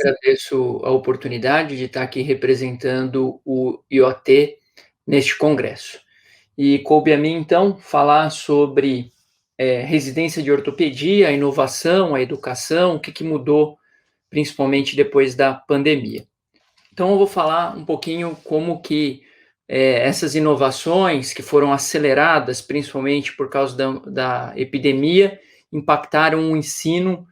Agradeço a oportunidade de estar aqui representando o IoT neste congresso. E coube a mim, então, falar sobre residência de ortopedia, a inovação, a educação, o que mudou, principalmente depois da pandemia. Então, eu vou falar um pouquinho como que essas inovações que foram aceleradas, principalmente por causa da epidemia, impactaram o ensino,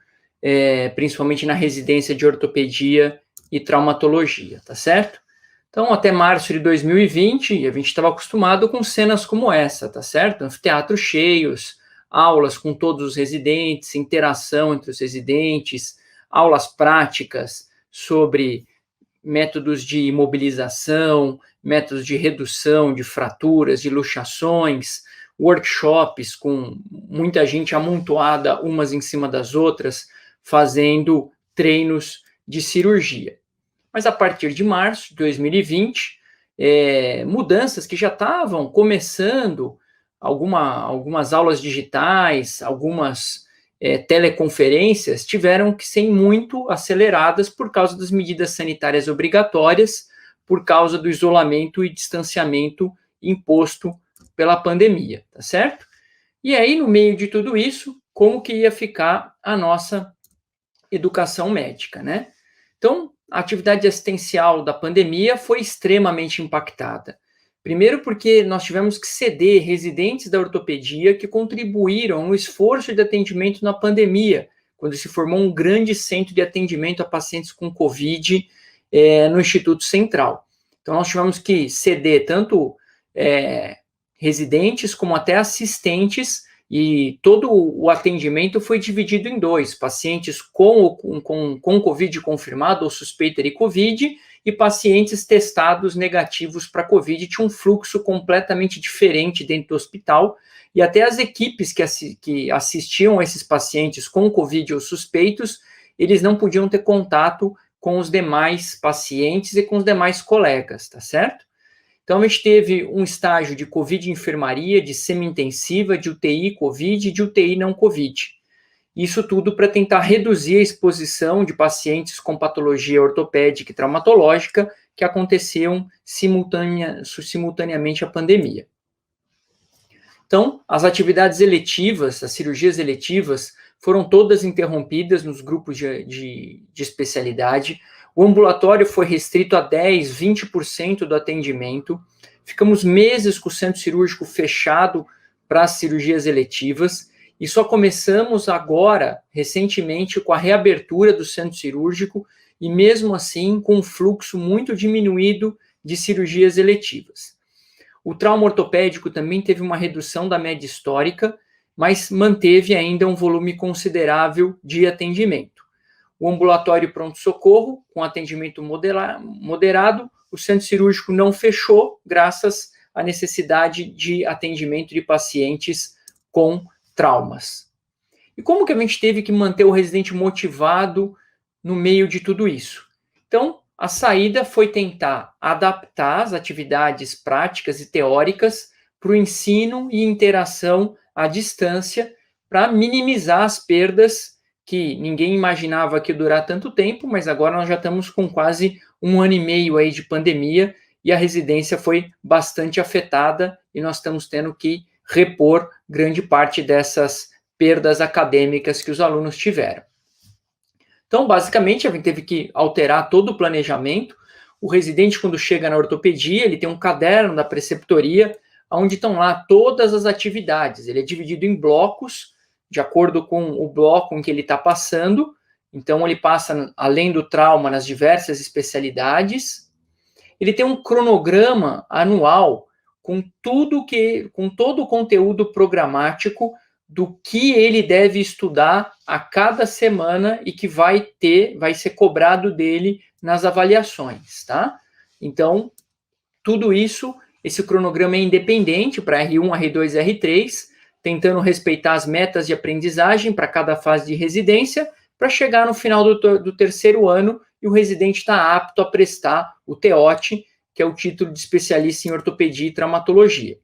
principalmente na residência de ortopedia e traumatologia, tá certo? Então, até março de 2020, a gente estava acostumado com cenas como essa, tá certo? Anfiteatros cheios, aulas com todos os residentes, interação entre os residentes, aulas práticas sobre métodos de imobilização, métodos de redução de fraturas, de luxações, workshops com muita gente amontoada umas em cima das outras, fazendo treinos de cirurgia. Mas a partir de março de 2020, mudanças que já estavam começando, algumas aulas digitais, algumas teleconferências tiveram que ser muito aceleradas por causa das medidas sanitárias obrigatórias, por causa do isolamento e distanciamento imposto pela pandemia, tá certo? E aí, no meio de tudo isso, como que ia ficar a nossa educação médica, né? Então, a atividade assistencial da pandemia foi extremamente impactada. Primeiro, porque nós tivemos que ceder residentes da ortopedia que contribuíram no esforço de atendimento na pandemia, quando se formou um grande centro de atendimento a pacientes com Covid no Instituto Central. Então, nós tivemos que ceder tanto residentes como até assistentes, e todo o atendimento foi dividido em dois: pacientes com Covid confirmado ou suspeita de Covid e pacientes testados negativos para Covid. Tinha um fluxo completamente diferente dentro do hospital, e até as equipes que assistiam esses pacientes com Covid ou suspeitos, eles não podiam ter contato com os demais pacientes e com os demais colegas, tá certo? Então, a gente teve um estágio de Covid enfermaria, de semi-intensiva, de UTI Covid e de UTI não Covid. Isso tudo para tentar reduzir a exposição de pacientes com patologia ortopédica e traumatológica que aconteciam simultaneamente à pandemia. Então, as atividades eletivas, as cirurgias eletivas, foram todas interrompidas nos grupos de especialidade. O ambulatório foi restrito a 10, 20% do atendimento. Ficamos meses com o centro cirúrgico fechado para as cirurgias eletivas e só começamos agora, recentemente, com a reabertura do centro cirúrgico e, mesmo assim, com um fluxo muito diminuído de cirurgias eletivas. O trauma ortopédico também teve uma redução da média histórica, mas manteve ainda um volume considerável de atendimento. O ambulatório pronto-socorro, com atendimento moderado, o centro cirúrgico não fechou, graças à necessidade de atendimento de pacientes com traumas. E como que a gente teve que manter o residente motivado no meio de tudo isso? Então, a saída foi tentar adaptar as atividades práticas e teóricas para o ensino e interação à distância, para minimizar as perdas que ninguém imaginava que ia durar tanto tempo, mas agora nós já estamos com quase 1 ano e meio aí de pandemia e a residência foi bastante afetada e nós estamos tendo que repor grande parte dessas perdas acadêmicas que os alunos tiveram. Então, basicamente, a gente teve que alterar todo o planejamento. O residente, quando chega na ortopedia, ele tem um caderno da preceptoria, onde estão lá todas as atividades. Ele é dividido em blocos, de acordo com o bloco em que ele está passando. Então, ele passa, além do trauma, nas diversas especialidades. Ele tem um cronograma anual com todo o conteúdo programático do que ele deve estudar a cada semana e que vai ser cobrado dele nas avaliações, tá? Então, tudo isso, esse cronograma é independente para R1, R2 e R3, tentando respeitar as metas de aprendizagem para cada fase de residência, para chegar no final do terceiro ano e o residente está apto a prestar o TEOT, que é o título de especialista em ortopedia e traumatologia.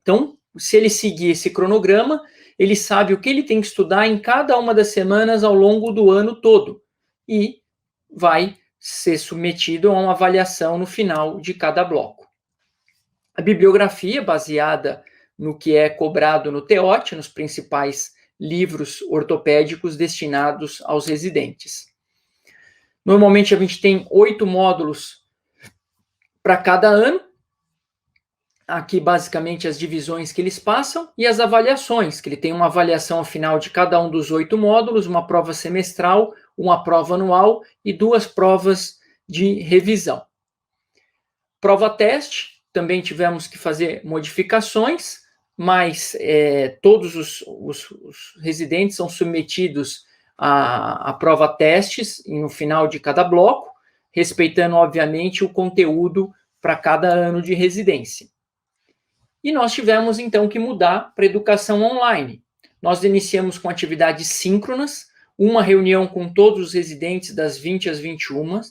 Então, se ele seguir esse cronograma, ele sabe o que ele tem que estudar em cada uma das semanas ao longo do ano todo. E vai ser submetido a uma avaliação no final de cada bloco. A bibliografia, baseada no que é cobrado no TEOT, nos principais livros ortopédicos destinados aos residentes. Normalmente, a gente tem 8 módulos para cada ano. Aqui, basicamente, as divisões que eles passam e as avaliações, que ele tem uma avaliação ao final de cada um dos 8 módulos, uma prova semestral, uma prova anual e 2 provas de revisão. Prova-teste, também tivemos que fazer modificações, mas todos os residentes são submetidos a prova-testes no final de cada bloco, respeitando, obviamente, o conteúdo para cada ano de residência. E nós tivemos, então, que mudar para educação online. Nós iniciamos com atividades síncronas, uma reunião com todos os residentes das 20 às 21,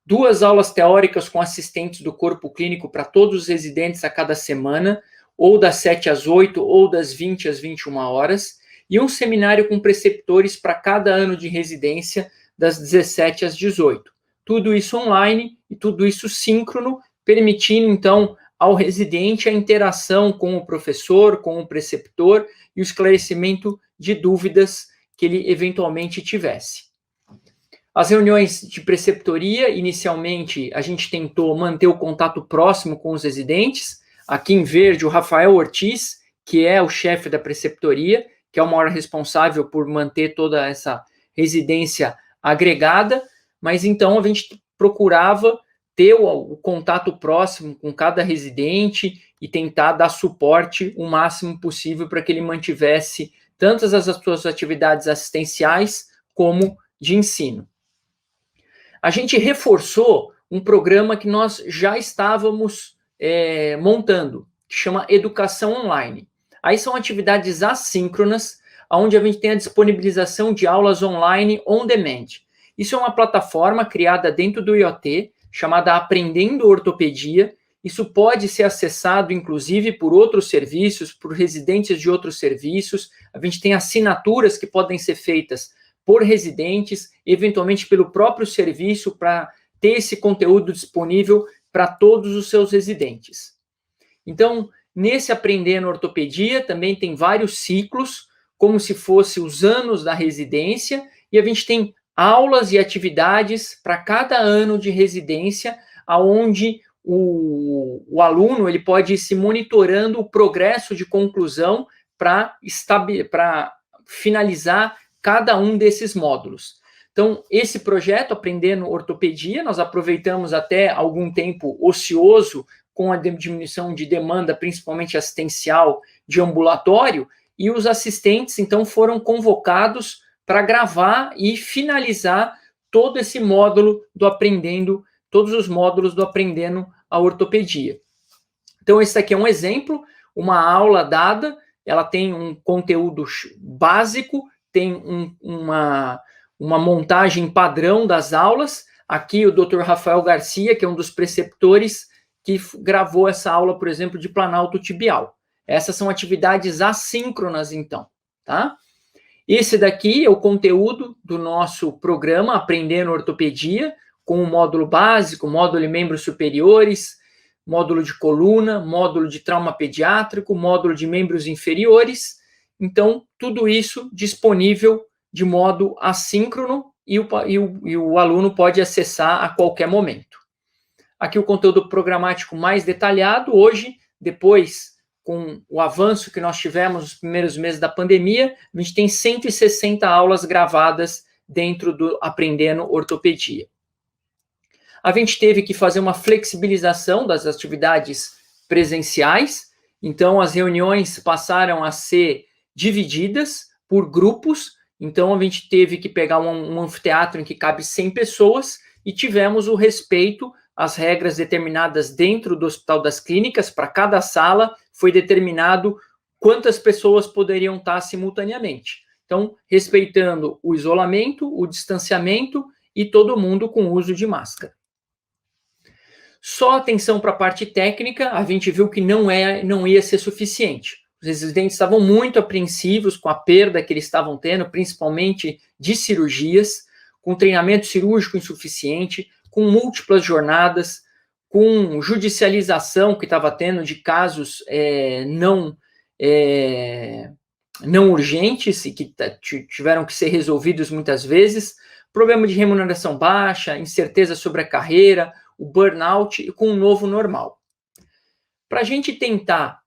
2 aulas teóricas com assistentes do corpo clínico para todos os residentes a cada semana, ou das 7 às 8, ou das 20 às 21 horas, e um seminário com preceptores para cada ano de residência, das 17 às 18. Tudo isso online e tudo isso síncrono, permitindo, então, ao residente a interação com o professor, com o preceptor e o esclarecimento de dúvidas que ele eventualmente tivesse. As reuniões de preceptoria, inicialmente, a gente tentou manter o contato próximo com os residentes. Aqui em verde, o Rafael Ortiz, que é o chefe da preceptoria, que é o maior responsável por manter toda essa residência agregada, mas então a gente procurava ter o contato próximo com cada residente e tentar dar suporte o máximo possível para que ele mantivesse tantas as suas atividades assistenciais como de ensino. A gente reforçou um programa que nós já estávamos montando, que chama Educação Online. Aí são atividades assíncronas, onde a gente tem a disponibilização de aulas online on demand. Isso é uma plataforma criada dentro do IoT, chamada Aprendendo Ortopedia. Isso pode ser acessado, inclusive, por outros serviços, por residentes de outros serviços. A gente tem assinaturas que podem ser feitas por residentes, eventualmente pelo próprio serviço, para ter esse conteúdo disponível para todos os seus residentes. Então, nesse Aprendendo Ortopedia, também tem vários ciclos, como se fossem os anos da residência, e a gente tem aulas e atividades para cada ano de residência, onde o aluno ele pode ir se monitorando o progresso de conclusão para finalizar cada um desses módulos. Então, esse projeto, Aprendendo Ortopedia, nós aproveitamos até algum tempo ocioso com a diminuição de demanda, principalmente assistencial de ambulatório, e os assistentes, então, foram convocados para gravar e finalizar todo esse módulo do Aprendendo, todos os módulos do Aprendendo a Ortopedia. Então, esse aqui é um exemplo, uma aula dada, ela tem um conteúdo básico, tem uma montagem padrão das aulas. Aqui o Dr. Rafael Garcia, que é um dos preceptores, que gravou essa aula, por exemplo, de planalto tibial. Essas são atividades assíncronas, então, tá? Esse daqui é o conteúdo do nosso programa Aprendendo Ortopedia, com o módulo básico, módulo de membros superiores, módulo de coluna, módulo de trauma pediátrico, módulo de membros inferiores. Então, tudo isso disponível de modo assíncrono e o aluno pode acessar a qualquer momento. Aqui o conteúdo programático mais detalhado. Hoje, depois, com o avanço que nós tivemos nos primeiros meses da pandemia, a gente tem 160 aulas gravadas dentro do Aprendendo Ortopedia. A gente teve que fazer uma flexibilização das atividades presenciais, então as reuniões passaram a ser divididas por grupos, então a gente teve que pegar um anfiteatro em que cabe 100 pessoas e tivemos o respeito às regras determinadas dentro do Hospital das Clínicas. Para cada sala foi determinado quantas pessoas poderiam estar simultaneamente. Então, respeitando o isolamento, o distanciamento e todo mundo com uso de máscara. Só atenção para a parte técnica, a gente viu que não ia ser suficiente. Os residentes estavam muito apreensivos com a perda que eles estavam tendo, principalmente de cirurgias. com treinamento cirúrgico insuficiente, com múltiplas jornadas, com judicialização que estava tendo de casos não urgentes e que tiveram que ser resolvidos muitas vezes, problema de remuneração baixa, incerteza sobre a carreira, o burnout e com um novo normal. Para a gente tentar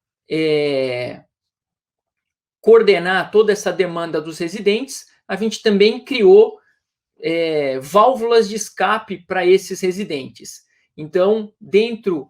coordenar toda essa demanda dos residentes, a gente também criou válvulas de escape para esses residentes. Então, dentro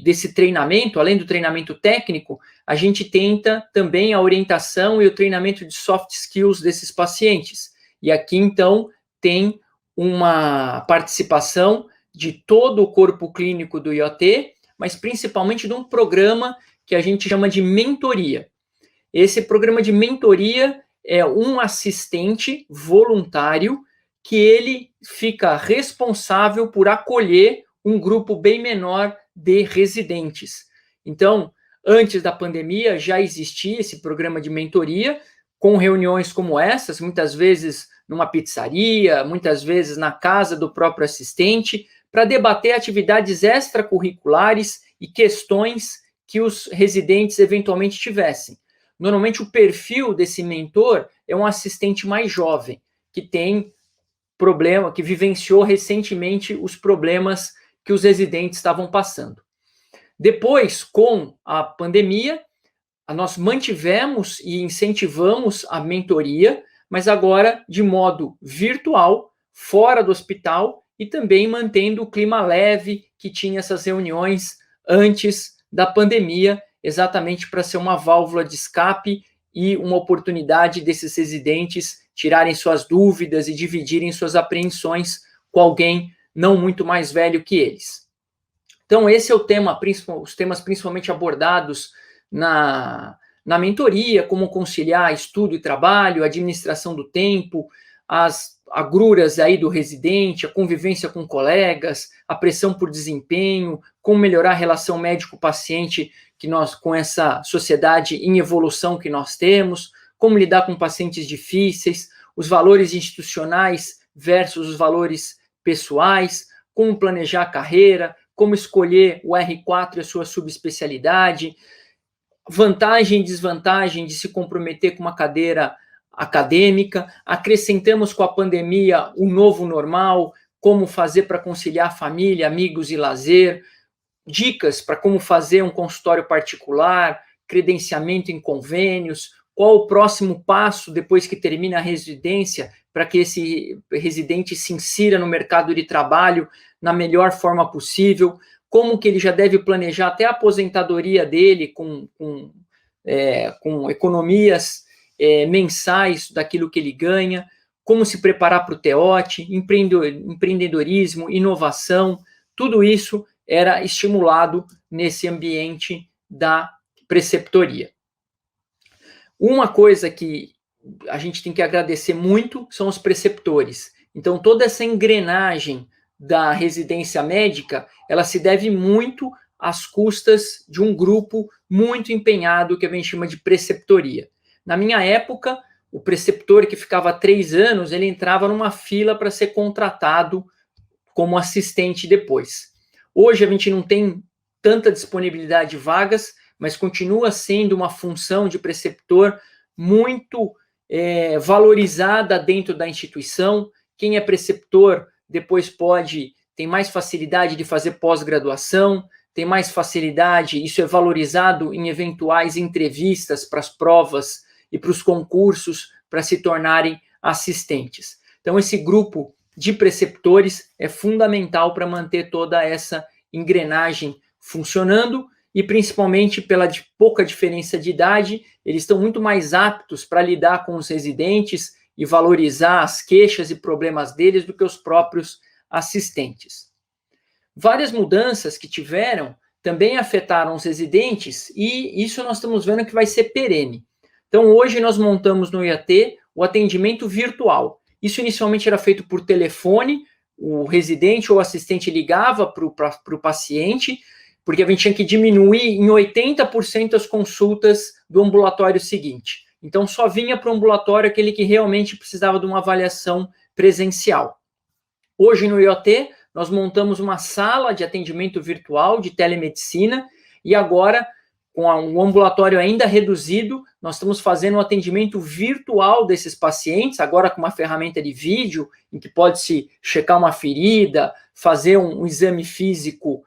desse treinamento, além do treinamento técnico, a gente tenta também a orientação e o treinamento de soft skills desses pacientes. E aqui, então, tem uma participação de todo o corpo clínico do IoT, mas principalmente de um programa que a gente chama de mentoria. Esse programa de mentoria é um assistente voluntário que ele fica responsável por acolher um grupo bem menor de residentes. Então, antes da pandemia, já existia esse programa de mentoria, com reuniões como essas, muitas vezes numa pizzaria, muitas vezes na casa do próprio assistente, para debater atividades extracurriculares e questões que os residentes eventualmente tivessem. Normalmente, o perfil desse mentor é um assistente mais jovem, que tem problema, que vivenciou recentemente os problemas que os residentes estavam passando. Depois, com a pandemia, nós mantivemos e incentivamos a mentoria, mas agora de modo virtual, fora do hospital, e também mantendo o clima leve que tinha essas reuniões antes da pandemia, exatamente para ser uma válvula de escape e uma oportunidade desses residentes tirarem suas dúvidas e dividirem suas apreensões com alguém não muito mais velho que eles. Então, esse é o tema, os temas principalmente abordados na mentoria, como conciliar estudo e trabalho, administração do tempo, as agruras aí do residente, a convivência com colegas, a pressão por desempenho, como melhorar a relação médico-paciente que nós, com essa sociedade em evolução que nós temos, como lidar com pacientes difíceis, os valores institucionais versus os valores pessoais, como planejar a carreira, como escolher o R4 e a sua subespecialidade, vantagem e desvantagem de se comprometer com uma cadeira acadêmica, acrescentamos com a pandemia o novo normal, como fazer para conciliar família, amigos e lazer, dicas para como fazer um consultório particular, credenciamento em convênios, qual o próximo passo depois que termina a residência para que esse residente se insira no mercado de trabalho na melhor forma possível, como que ele já deve planejar até a aposentadoria dele com economias mensais daquilo que ele ganha, como se preparar para o TEOT, empreendedorismo, inovação, tudo isso era estimulado nesse ambiente da preceptoria. Uma coisa que a gente tem que agradecer muito são os preceptores. Então, toda essa engrenagem da residência médica, ela se deve muito às custas de um grupo muito empenhado que a gente chama de preceptoria. Na minha época, o preceptor que ficava 3 anos, ele entrava numa fila para ser contratado como assistente depois. Hoje a gente não tem tanta disponibilidade de vagas, mas continua sendo uma função de preceptor muito valorizada dentro da instituição. Quem é preceptor depois tem mais facilidade de fazer pós-graduação, tem mais facilidade, isso é valorizado em eventuais entrevistas para as provas e para os concursos para se tornarem assistentes. Então, esse grupo de preceptores é fundamental para manter toda essa engrenagem funcionando e, principalmente, pela pouca diferença de idade, eles estão muito mais aptos para lidar com os residentes e valorizar as queixas e problemas deles do que os próprios assistentes. Várias mudanças que tiveram também afetaram os residentes e isso nós estamos vendo que vai ser perene. Então, hoje nós montamos no IAT o atendimento virtual. Isso inicialmente era feito por telefone, o residente ou assistente ligava para o paciente, porque a gente tinha que diminuir em 80% as consultas do ambulatório seguinte. Então, só vinha para o ambulatório aquele que realmente precisava de uma avaliação presencial. Hoje, no IoT, nós montamos uma sala de atendimento virtual de telemedicina e agora, com um ambulatório ainda reduzido, nós estamos fazendo um atendimento virtual desses pacientes, agora com uma ferramenta de vídeo, em que pode-se checar uma ferida, fazer um exame físico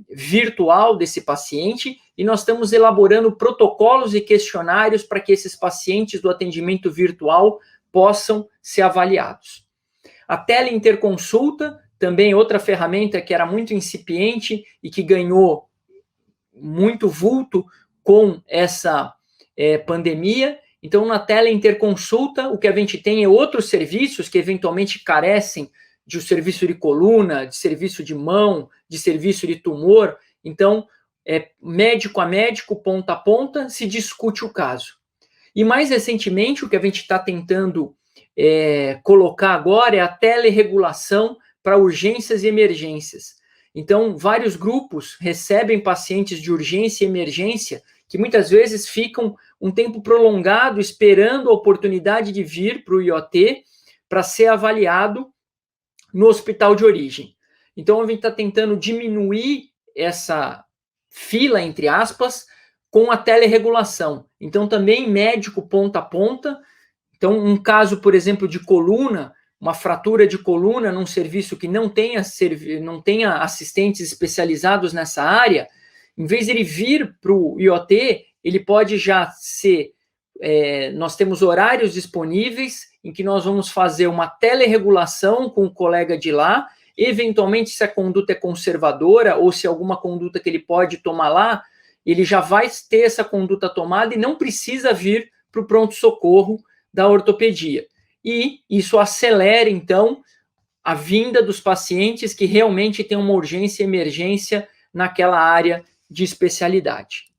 virtual desse paciente, e nós estamos elaborando protocolos e questionários para que esses pacientes do atendimento virtual possam ser avaliados. A teleinterconsulta, também outra ferramenta que era muito incipiente e que ganhou muito vulto com essa pandemia. Então, na teleinterconsulta, o que a gente tem é outros serviços que eventualmente carecem de um serviço de coluna, de serviço de mão, de serviço de tumor. Então, médico a médico, ponta a ponta, se discute o caso. E mais recentemente, o que a gente está tentando colocar agora é a telerregulação para urgências e emergências. Então, vários grupos recebem pacientes de urgência e emergência que muitas vezes ficam um tempo prolongado esperando a oportunidade de vir para o IoT para ser avaliado no hospital de origem. Então, a gente está tentando diminuir essa fila, entre aspas, com a telerregulação. Então, também médico ponta a ponta. Então, um caso, por exemplo, de coluna, uma fratura de coluna num serviço que não tenha assistentes especializados nessa área, em vez de ele vir para o IoT, ele pode já ser... nós temos horários disponíveis em que nós vamos fazer uma telerregulação com o colega de lá, eventualmente se a conduta é conservadora ou se alguma conduta que ele pode tomar lá, ele já vai ter essa conduta tomada e não precisa vir para o pronto-socorro da ortopedia. E isso acelera, então, a vinda dos pacientes que realmente têm uma urgência e emergência naquela área de especialidade.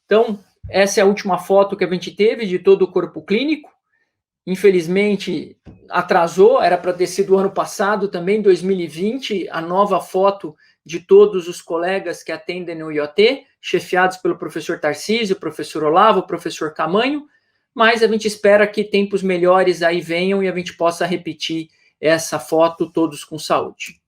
Então, essa é a última foto que a gente teve de todo o corpo clínico. Infelizmente, atrasou, era para ter sido ano passado também, 2020, a nova foto de todos os colegas que atendem no IoT, chefiados pelo professor Tarcísio, professor Olavo, professor Camanho, mas a gente espera que tempos melhores aí venham e a gente possa repetir essa foto todos com saúde.